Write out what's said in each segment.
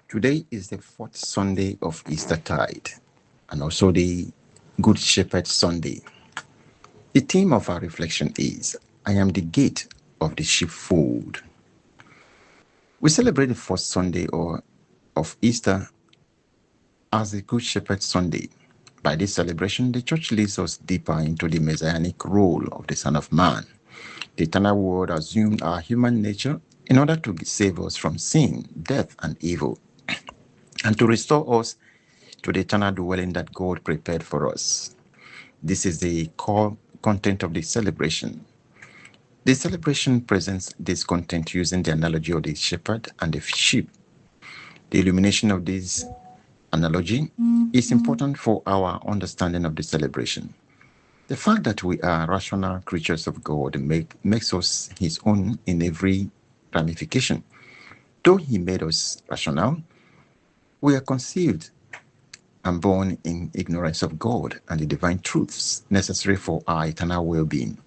Today is the fourth Sunday of Eastertide and also the Good Shepherd Sunday. The theme of our reflection is I am the gate of the sheepfold. We celebrate the fourth Sunday of Easter as the Good Shepherd Sunday. By this celebration, the church leads us deeper into the Messianic role of the Son of Man. The eternal Word assumed our human nature in order to save us from sin, death, and evil, and to restore us to the eternal dwelling that God prepared for us. This is the core content of the celebration. The celebration presents this content using the analogy of the shepherd and the sheep. The illumination of this analogy is important for our understanding of the celebration. The fact that we are rational creatures of God makes us His own in every ramification. Though He made us rational, we are conceived and born in ignorance of God and the divine truths necessary for our eternal well-being.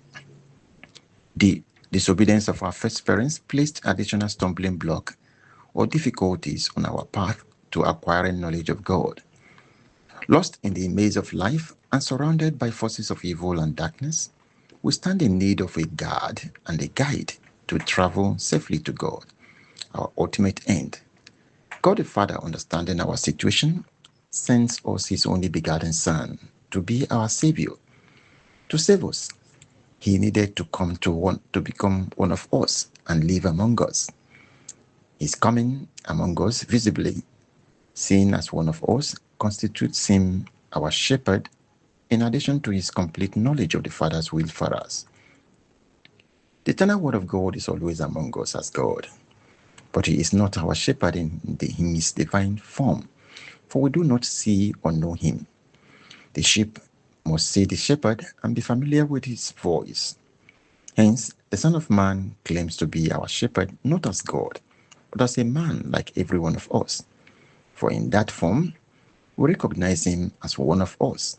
The disobedience of our first parents placed additional stumbling block or difficulties on our path to acquiring knowledge of God. Lost in the maze of life and surrounded by forces of evil and darkness, we stand in need of a guard and a guide to travel safely to God, our ultimate end. God the Father, understanding our situation, sends us His only begotten Son to be our Saviour, to save us. He needed to come to become one of us and live among us. His coming among us visibly, seen as one of us, constitutes Him our shepherd, in addition to His complete knowledge of the Father's will for us. The eternal Word of God is always among us as God, but He is not our shepherd in His divine form, for we do not see or know Him. The sheep must see the shepherd and be familiar with His voice. Hence, the Son of Man claims to be our shepherd not as God, but as a man like every one of us. For in that form, we recognize Him as one of us.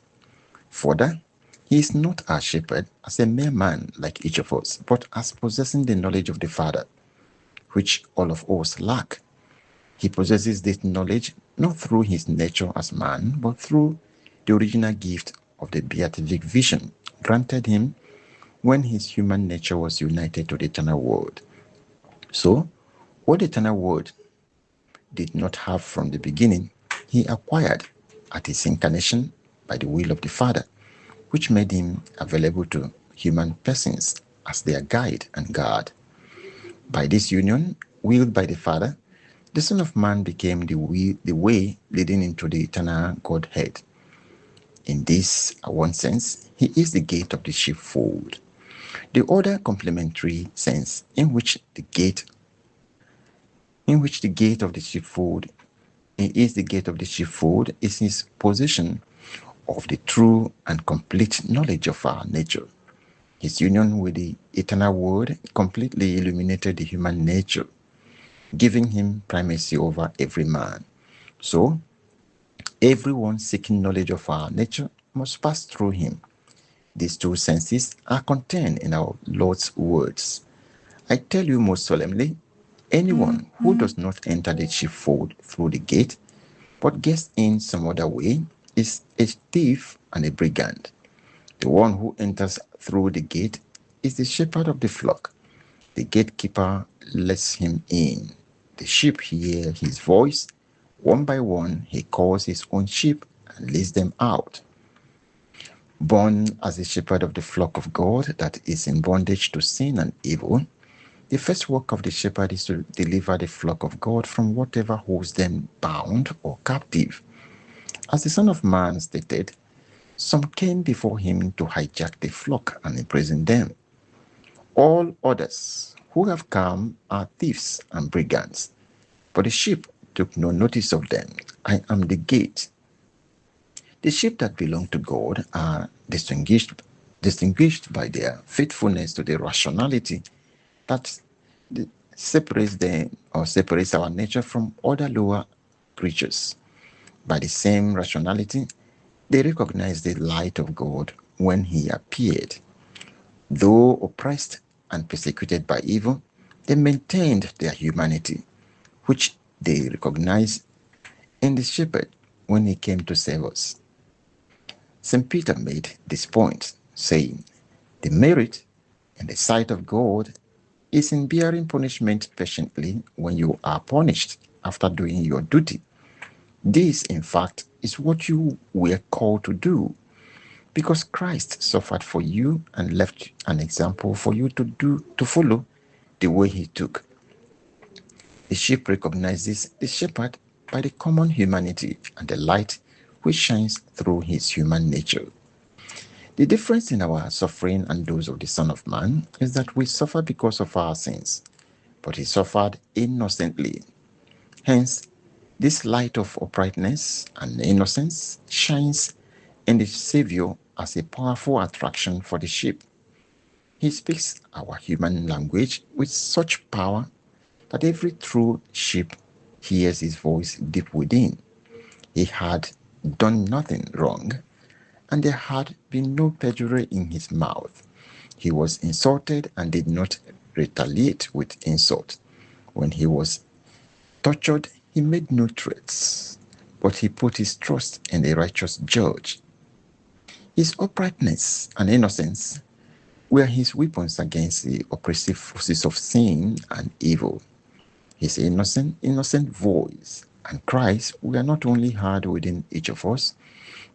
Further, He is not our shepherd as a mere man like each of us, but as possessing the knowledge of the Father, which all of us lack. He possesses this knowledge not through His nature as man, but through the original gift of the beatific vision granted Him when His human nature was united to the eternal Word. So, what the eternal Word did not have from the beginning, He acquired at His incarnation by the will of the Father, which made Him available to human persons as their guide and guard. By this union, willed by the Father, the Son of Man became the way leading into the eternal Godhead. In this one sense, He is the gate of the sheepfold. The other complementary sense in which the gate of the sheepfold is the gate of the sheepfold is His possession of the true and complete knowledge of our nature. His union with the eternal Word completely illuminated the human nature, giving Him primacy over every man. So, everyone seeking knowledge of our nature must pass through Him. These two senses are contained in our Lord's words. I tell you most solemnly, anyone who does not enter the sheepfold through the gate, but gets in some other way, is a thief and a brigand. The one who enters through the gate is the shepherd of the flock. The gatekeeper lets him in. The sheep hear his voice. One by one, he calls his own sheep and leads them out. Born as a shepherd of the flock of God that is in bondage to sin and evil, the first work of the shepherd is to deliver the flock of God from whatever holds them bound or captive. As the Son of Man stated, some came before Him to hijack the flock and imprison them. All others who have come are thieves and brigands, but the sheep took no notice of them. I am the gate. The sheep that belong to God are distinguished by their faithfulness to the rationality that separates our nature from other lower creatures. By the same rationality, they recognized the light of God when He appeared. Though oppressed and persecuted by evil, they maintained their humanity, which they recognized in the shepherd when he came to save us. St. Peter made this point, saying, the merit in the sight of God is in bearing punishment patiently when you are punished after doing your duty. This, in fact, is what you were called to do, because Christ suffered for you and left an example for you to follow the way he took. The sheep recognizes the shepherd by the common humanity and the light which shines through his human nature. The difference in our suffering and those of the Son of Man is that we suffer because of our sins, but he suffered innocently. Hence, this light of uprightness and innocence shines in the Saviour as a powerful attraction for the sheep. He speaks our human language with such power that every true sheep hears his voice deep within. He had done nothing wrong, and there had been no perjury in his mouth. He was insulted and did not retaliate with insult. When he was tortured, he made no threats, but he put his trust in the righteous judge. His uprightness and innocence were his weapons against the oppressive forces of sin and evil. His innocent voice and cries were not only heard within each of us,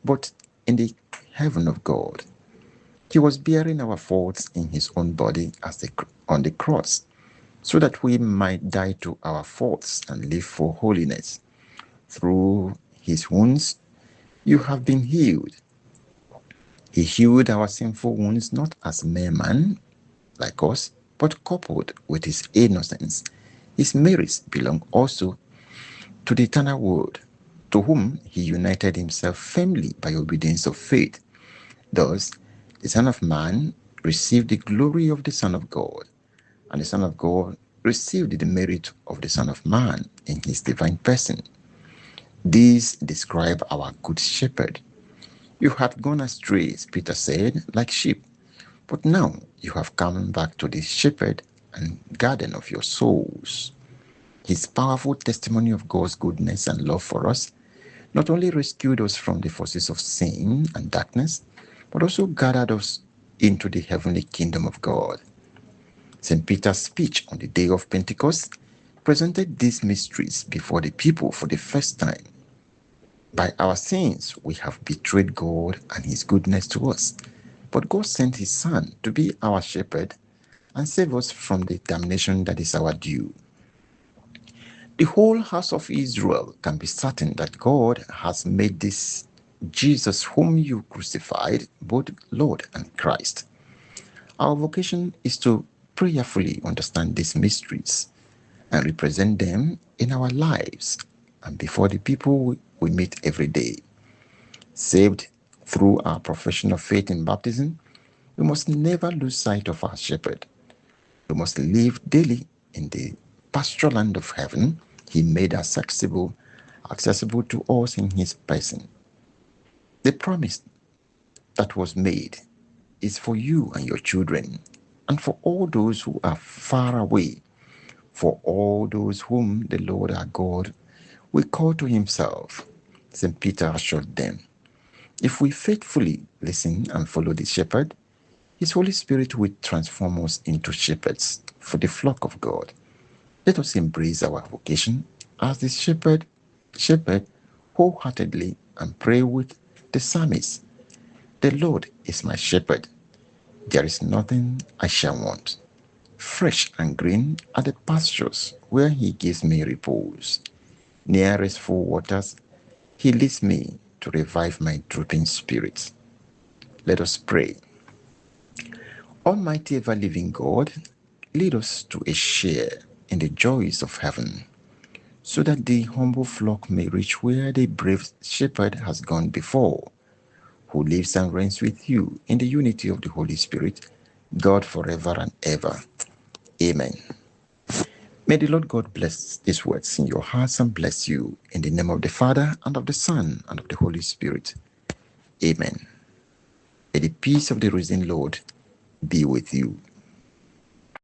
but in the heaven of God. He was bearing our faults in his own body on the cross, so that we might die to our faults and live for holiness. Through his wounds, you have been healed. He healed our sinful wounds not as mere man, like us, but coupled with his innocence. His merits belong also to the eternal Word, to whom he united himself firmly by obedience of faith. Thus, the Son of Man received the glory of the Son of God, and the Son of God received the merit of the Son of Man in his divine person. These describe our good shepherd. You had gone astray, Peter said, like sheep, but now you have come back to the shepherd and garden of your souls. His powerful testimony of God's goodness and love for us not only rescued us from the forces of sin and darkness, but also gathered us into the heavenly kingdom of God. St. Peter's speech on the day of Pentecost presented these mysteries before the people for the first time. By our sins, we have betrayed God and his goodness to us, but God sent his Son to be our shepherd and save us from the damnation that is our due. The whole house of Israel can be certain that God has made this Jesus whom you crucified both Lord and Christ. Our vocation is to prayerfully understand these mysteries and represent them in our lives and before the people we meet every day. Saved through our profession of faith in baptism, we must never lose sight of our shepherd. We must live daily in the pastoral land of heaven he made accessible to us in his person. The promise that was made is for you and your children, and for all those who are far away, for all those whom the Lord our God will call to himself. St. Peter assured them, if we faithfully listen and follow the shepherd, his Holy Spirit will transform us into shepherds for the flock of God. Let us embrace our vocation as the shepherd wholeheartedly and pray with the psalmist. The Lord is my shepherd. There is nothing I shall want. Fresh and green are the pastures where he gives me repose. Near restful waters, he leads me to revive my drooping spirit. Let us pray. Almighty ever-living God, lead us to a share in the joys of heaven, so that the humble flock may reach where the brave shepherd has gone before, who lives and reigns with you in the unity of the Holy Spirit, God forever and ever. Amen. May the Lord God bless these words in your hearts and bless you in the name of the Father and of the Son and of the Holy Spirit. Amen. May the peace of the risen Lord be with you.